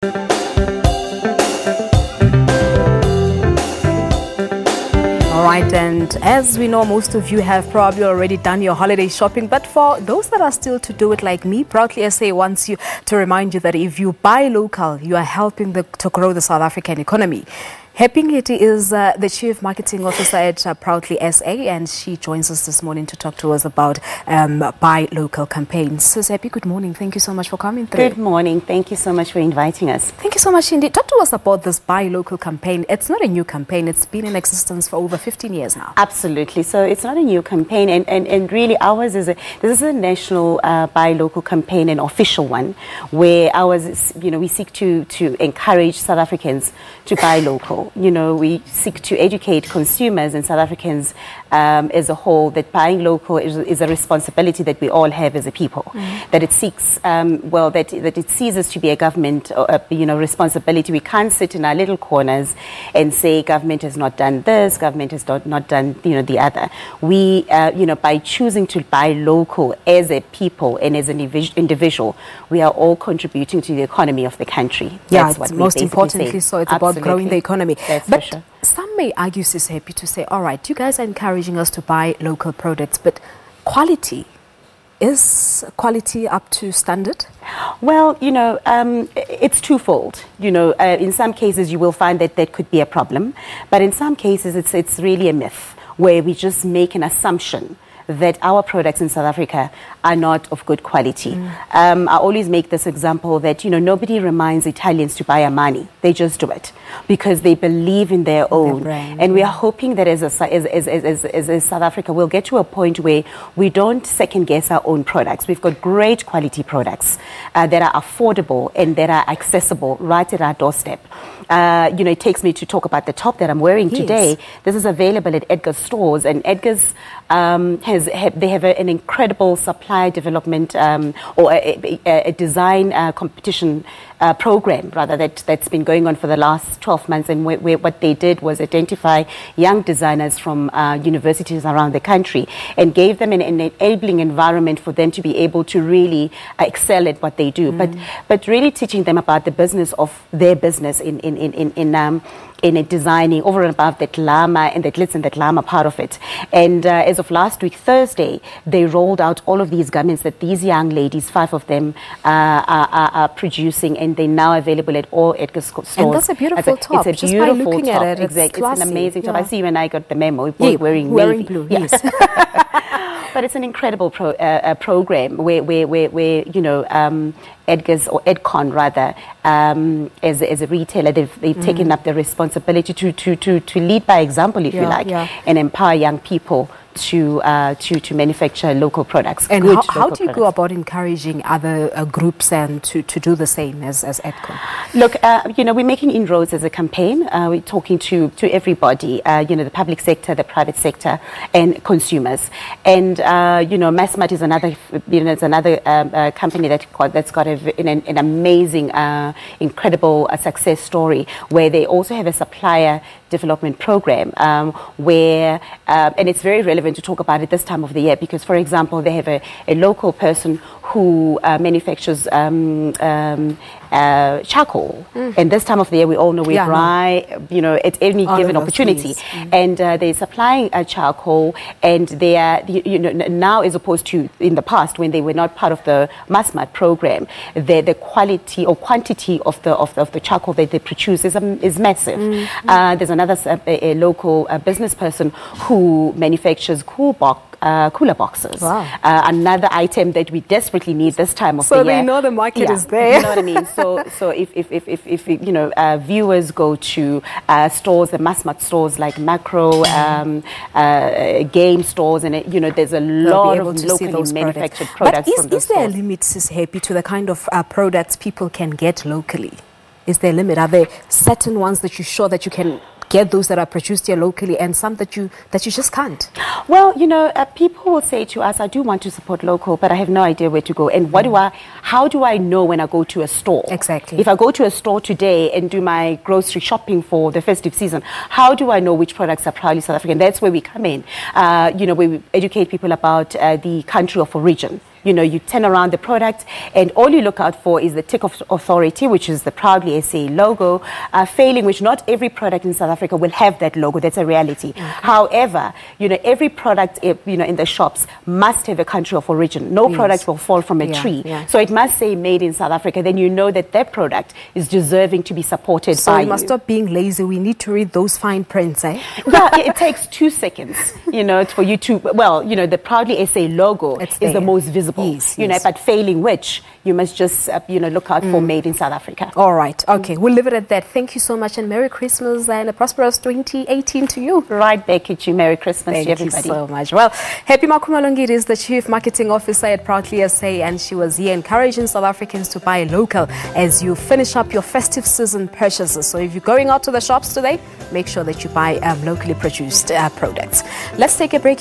Right, and as we know, most of you have probably already done your holiday shopping, but for those that are still to do it like me, Proudly SA wants you to remind you that if you buy local, you are helping to grow the South African economy. Happy Ngidi is the Chief Marketing Officer at Proudly SA, and she joins us this morning to talk to us about Buy Local campaigns. So Happy, good morning. Thank you so much for coming through. Good morning. Thank you so much for inviting us. Thank you so much indeed. Talk to us about this Buy Local campaign. It's not a new campaign. It's been in existence for over 15 years now. Absolutely. So it's not a new campaign, and really ours is this is a national Buy Local campaign, an official one, where ours is, we seek to encourage South Africans to buy local. We seek to educate consumers and South Africans as a whole that buying local is a responsibility that we all have as a people. That it seeks, that it sees us to be a government, responsibility. We can't sit in our little corners and say government has not done this, government has not done, the other. We, by choosing to buy local as a people and as an individual, we are all contributing to the economy of the country. That's what most importantly, so it's Absolutely. about growing the economy. But sure. Some may argue, Sis Happy, to say, all right, you guys are encouraging us to buy local products, but quality, is quality up to standard? Well, it's twofold. In some cases you will find that that could be a problem, but in some cases it's really a myth where we just make an assumption that our products in South Africa are not of good quality. I always make this example that, nobody reminds Italians to buy Armani. They just do it because they believe in their own. Brand, and we are hoping that as South Africa, we'll get to a point where we don't second guess our own products. We've got great quality products that are affordable and that are accessible right at our doorstep. It takes me to talk about the top that I'm wearing today. This is available at Edgar's stores, and Edgar's they have an incredible supply development or a design competition program rather that's been going on for the last 12 months, and what they did was identify young designers from universities around the country and gave them an enabling environment for them to be able to really excel at what they do, but really teaching them about the business of their business in a designing over and above that glamour and that glitz and that glamour part of it. And as of last week, Thursday, they rolled out all of these garments that these young ladies, 5 of them, are producing, and they're now available at all Edgar's stores. And that's a beautiful top. It's a beautiful Just by looking top. at it, exactly. It's an amazing top. I see you and I got the memo. Yeah, wearing blue. Yeah. Yes. But it's an incredible program where Edgar's, or Edcon rather, as a retailer, they've taken up the responsibility to lead by example, if you like, and empower young people to manufacture local products. And how do you go about encouraging other groups and to do the same as Edcon? Look, we're making inroads as a campaign. We're talking to everybody, the public sector, the private sector, and consumers. And Massmart is another company that's got an amazing, incredible success story, where they also have a supplier development program where, and it's very relevant to talk about it this time of the year because, for example, they have a local person who manufactures charcoal, and this time of the year we all know we buy, at any given opportunity, and they're supplying charcoal, and they are, now as opposed to in the past when they were not part of the Massmart program, the quality or quantity of the charcoal that they produce is massive. There's another a local business person who manufactures cooler boxes. Wow. Another item that we desperately need this time of the year. So they know the market is there. You know what I mean? So if viewers go to stores, the Massmart stores like Macro, game stores, and there's a lot of locally manufactured products. But is there a limit, Sis Happy, to the kind of products people can get locally? Is there a limit? Are there certain ones that you're sure that you can get, those that are produced here locally, and some that you just can't? Well, people will say to us, I do want to support local, but I have no idea where to go. And how do I know when I go to a store? Exactly. If I go to a store today and do my grocery shopping for the festive season, how do I know which products are proudly South African? That's where we come in. Where we educate people about the country of origin. you turn around the product, and all you look out for is the tick of authority, which is the Proudly SA logo, failing which not every product in South Africa will have that logo. That's a reality. Okay. However, every product, in the shops must have a country of origin. No product will fall from a tree. Yeah. So it must say made in South Africa. Then you know that that product is deserving to be supported by you. So we must stop being lazy. We need to read those fine prints, eh? Yeah, it takes 2 seconds, for you to, the Proudly SA logo is the most visible, yes. But failing which, you must just, look out for made in South Africa. All right. Okay. We'll leave it at that. Thank you so much, and Merry Christmas and a prosperous 2018 to you. Right back at you. Merry Christmas to everybody. Thank you so much. Well, happy maKhumalo Ngidi is the Chief Marketing Officer at Proudly SA, and she was here encouraging South Africans to buy local as you finish up your festive season purchases. So if you're going out to the shops today, make sure that you buy locally produced products. Let's take a break.